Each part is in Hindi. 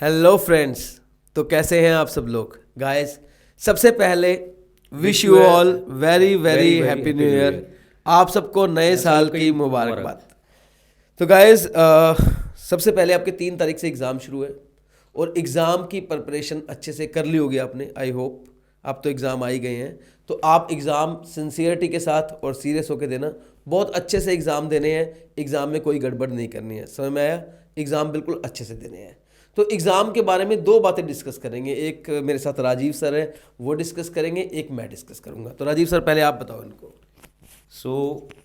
Hello friends. तो कैसे हैं आप सब लोग गाइस। सबसे पहले wish you all very very happy new year. आप सबको नए साल की मुबारकबाद। तो गाइस सबसे पहले आपके 3 तारीख से एग्ज़ाम शुरू है और एग्ज़ाम की प्रिपरेशन अच्छे से कर ली होगी आपने। आई होप आप तो एग्ज़ाम आ ही गए हैं। तो आप एग्ज़ाम सिंसियरिटी के साथ और सीरियस होकर देना। बहुत अच्छे से एग्ज़ाम देने हैं। एग्ज़ाम में कोई गड़बड़ नहीं करनी है। समझ में आया? एग्ज़ाम बिल्कुल अच्छे से देने हैं। तो एग्ज़ाम के बारे में 2 बातें डिस्कस करेंगे। एक मेरे साथ राजीव सर है, वो डिस्कस करेंगे, एक मैं डिस्कस करूंगा। तो राजीव सर पहले आप बताओ इनको।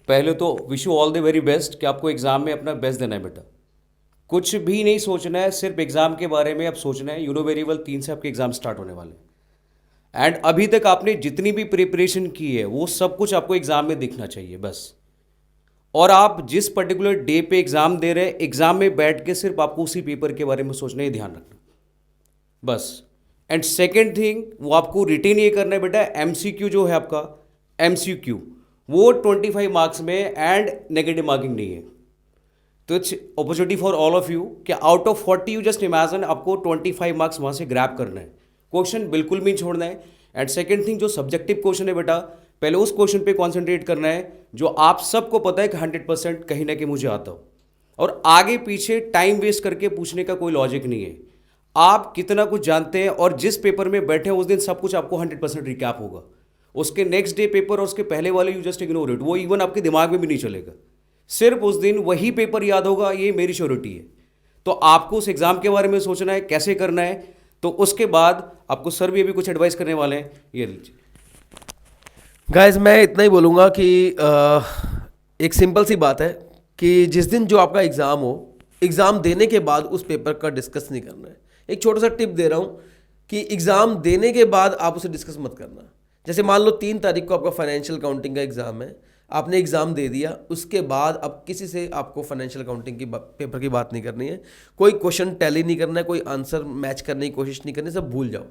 पहले तो wish you all the very best कि आपको एग्ज़ाम में अपना बेस्ट देना है बेटा। कुछ भी नहीं सोचना है, सिर्फ एग्ज़ाम के बारे में अब सोचना है। यू नो वेरी वेल 3 से आपके एग्ज़ाम स्टार्ट होने वाले हैं एंड अभी तक आपने जितनी भी प्रिपरेशन की है वो सब कुछ आपको एग्ज़ाम में दिखना चाहिए बस। और आप जिस पर्टिकुलर डे पे एग्ज़ाम दे रहे हैं, एग्ज़ाम में बैठ के सिर्फ आपको उसी पेपर के बारे में सोचना है, ध्यान रखना बस। एंड सेकेंड थिंग, वो आपको रिटेन ये करना है बेटा, एमसीक्यू जो है आपका, एमसीक्यू वो 25 मार्क्स में एंड नेगेटिव मार्किंग नहीं है। तो it's opportunity for all of you कि out of 40 you just imagine आपको 25 मार्क्स वहाँ से ग्रैब करना है। क्वेश्चन बिल्कुल भी नहीं छोड़ना है। एंड सेकेंड थिंग, जो सब्जेक्टिव क्वेश्चन है बेटा, पहले उस क्वेश्चन पे कॉन्सेंट्रेट करना है जो आप सबको पता है कि 100% कहीं ना कहीं मुझे आता हो। और आगे पीछे टाइम वेस्ट करके पूछने का कोई लॉजिक नहीं है। आप कितना कुछ जानते हैं और जिस पेपर में बैठे हैं उस दिन सब कुछ आपको 100% रिकैप होगा। उसके नेक्स्ट डे पेपर और उसके पहले वाले यू जस्ट इग्नोर इट, वो इवन आपके दिमाग में भी नहीं चलेगा। सिर्फ उस दिन वही पेपर याद होगा, ये मेरी श्योरिटी है। तो आपको उस एग्ज़ाम के बारे में सोचना है कैसे करना है। तो उसके बाद आपको सर भी अभी कुछ एडवाइस करने वाले हैं, ये लीजिए। गाइस मैं इतना ही बोलूँगा कि एक सिंपल सी बात है कि जिस दिन जो आपका एग्ज़ाम हो, एग्ज़ाम देने के बाद उस पेपर का डिस्कस नहीं करना है। एक छोटा सा टिप दे रहा हूँ कि एग्ज़ाम देने के बाद आप उसे डिस्कस मत करना। जैसे मान लो 3 तारीख को आपका फाइनेंशियल अकाउंटिंग का एग्ज़ाम है, आपने एग्ज़ाम दे दिया, उसके बाद अब किसी से आपको फाइनेंशियल अकाउंटिंग की पेपर की बात नहीं करनी है। कोई क्वेश्चन टैली नहीं करना है, कोई आंसर मैच करने की कोशिश नहीं करनी, सब भूल जाओ।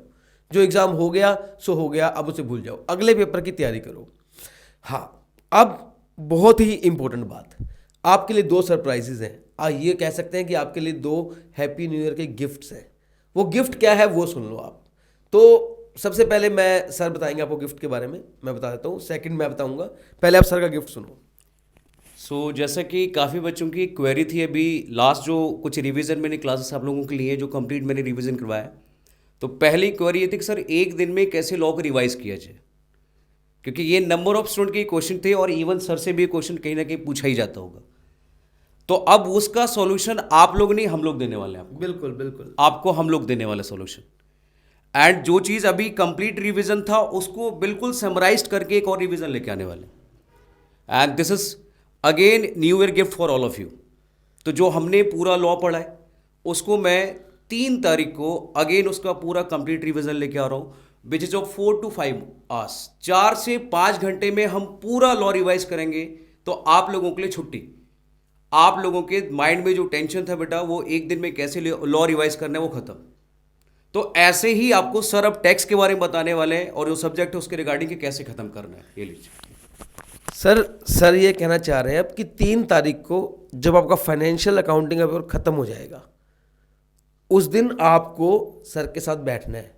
जो एग्ज़ाम हो गया सो हो गया, अब उसे भूल जाओ, अगले पेपर की तैयारी करो। हाँ, अब बहुत ही इंपॉर्टेंट बात, आपके लिए 2 सरप्राइजेज हैं। ये कह सकते हैं कि आपके लिए 2 हैप्पी न्यू ईयर के गिफ्ट्स हैं। वो गिफ्ट क्या है वो सुन लो आप। तो सबसे पहले मैं सर बताएंगे आपको गिफ्ट के बारे में, मैं बता देता हूँ। सेकंड मैं बताऊंगा, पहले आप सर का गिफ्ट सुनो। जैसा कि काफ़ी बच्चों की क्वेरी थी अभी लास्ट, जो कुछ रिवीजन मैंने क्लासेस आप लोगों के लिए जो कंप्लीट मैंने रिवीजन करवाया। तो पहली क्वेरी ये थी कि सर एक दिन में कैसे लॉ को रिवाइज किया जाए, क्योंकि ये नंबर ऑफ स्टूडेंट के क्वेश्चन थे और इवन सर से भी क्वेश्चन कहीं ना कहीं पूछा ही जाता होगा। तो अब उसका सॉल्यूशन आप लोग नहीं, हम लोग देने वाले हैं आपको। बिल्कुल बिल्कुल। आपको हम लोग देने वाले सॉल्यूशन। एंड जो चीज़ अभी कंप्लीट रिवीजन था उसको बिल्कुल समराइज करके एक और रिवीजन लेके आने वाले। And this is again new year gift for all of you. तो जो हमने पूरा लॉ पढ़ा है उसको मैं 3 तारीख को अगेन उसका पूरा कंप्लीट रिवीजन लेके आ रहा हूँ, which is of 4 to 5 hours. 4 से 5 घंटे में हम पूरा लॉ रिवाइज करेंगे। तो आप लोगों के लिए छुट्टी। आप लोगों के माइंड में जो टेंशन था बेटा वो एक दिन में कैसे लॉ रिवाइज करना है वो खत्म। तो ऐसे ही आपको सर अब टैक्स के बारे में बताने वाले हैं और जो सब्जेक्ट है उसके रिगार्डिंग के कैसे खत्म करना है, ये लीजिए। सर ये कहना चाह रहे हैं अब कि 3 तारीख को जब आपका फाइनेंशियल अकाउंटिंग का पेपर खत्म हो जाएगा, उस दिन आपको सर के साथ बैठना है।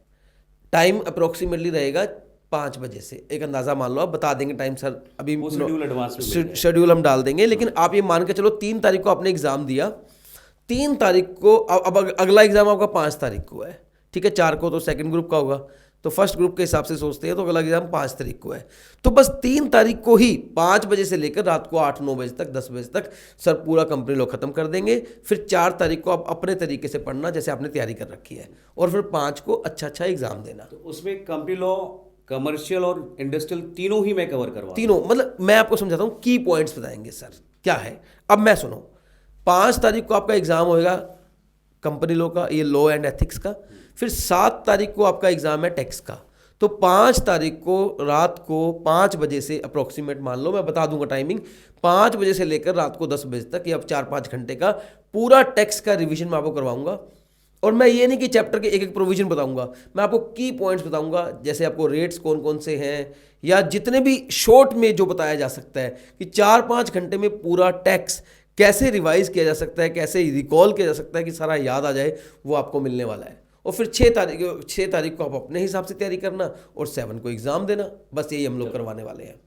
टाइम अप्रोक्सीमेटली रहेगा 5 बजे से, एक अंदाज़ा मान लो, आप बता देंगे टाइम सर अभी। वो शेड्यूल एडवांस में मिल जाएगा। शेड्यूल हम डाल देंगे, लेकिन आप ये मान के चलो 3 तारीख को आपने एग्ज़ाम दिया। 3 तारीख को अब अगला एग्ज़ाम आपका 5 तारीख को है, ठीक है। 4 को तो सेकंड ग्रुप का होगा, तो फर्स्ट ग्रुप के हिसाब से सोचते हैं तो अगला एग्ज़ाम 5 तारीख को है। तो बस 3 तारीख को ही 5 बजे से लेकर रात को 8-9 बजे तक, 10 बजे तक सर पूरा कंपनी लॉ खत्म कर देंगे। फिर 4 तारीख को आप अपने तरीके से पढ़ना जैसे आपने तैयारी कर रखी है, और फिर 5 को अच्छा एग्ज़ाम देना। तो उसमें कंपनी लॉ, कमर्शियल और इंडस्ट्रियल तीनों ही मैं कवर करवा। तीनों मतलब मैं आपको समझाता हूँ, की पॉइंट्स बताएंगे सर क्या है। अब मैं सुनो, 5 तारीख को आपका एग्ज़ाम होएगा कंपनी लॉ का, ये लॉ एंड एथिक्स का। फिर 7 तारीख को आपका एग्ज़ाम है टैक्स का। तो 5 तारीख को रात को 5 बजे से अप्रोक्सीमेट मान लो, मैं बता दूंगा टाइमिंग, 5 बजे से लेकर रात को 10 बजे तक, ये अब 4-5 घंटे का पूरा टैक्स का रिवीजन मैं आपको करवाऊंगा। और मैं ये नहीं कि चैप्टर के एक एक प्रोविजन बताऊंगा, मैं आपको की पॉइंट्स बताऊंगा, जैसे आपको रेट्स कौन कौन से हैं, या जितने भी शॉर्ट में जो बताया जा सकता है कि 4-5 घंटे में पूरा टैक्स कैसे रिवाइज किया जा सकता है, कैसे रिकॉल किया जा सकता है कि सारा याद आ जाए, वो आपको मिलने वाला है। और फिर 6 तारीख को आप अपने हिसाब से तैयारी करना और 7 को एग्ज़ाम देना, बस यही हम लोग करवाने वाले हैं।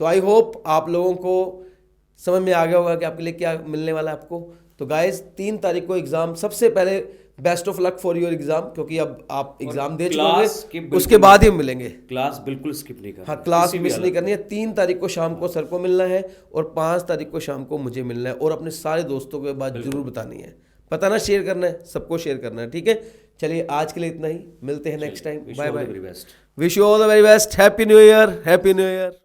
तो आई होप आप लोगों को समझ में आ गया होगा कि आपके लिए क्या मिलने वाला है आपको। तो गाइज 3 तारीख को एग्ज़ाम, सबसे पहले best of luck for your exam, क्योंकि अब आप एग्ज़ाम दे चुके क्लास के होंगे, बिल्कुल उसके बाद ही हम मिलेंगे। क्लास बिल्कुल स्किप नहीं करना हाँ, है, क्लास किसी भी मिस नहीं हालत करनी है। 3 तारीख को शाम को सर को मिलना है और 5 तारीख को शाम को मुझे मिलना है, और अपने सारे दोस्तों को ये बात जरूर बतानी है, पता ना, शेयर करना है, सबको शेयर करना है, ठीक है। चलिए आज के लिए इतना ही, मिलते हैं next time, bye bye, very best. Wish you all the very best, happy new year, happy new year.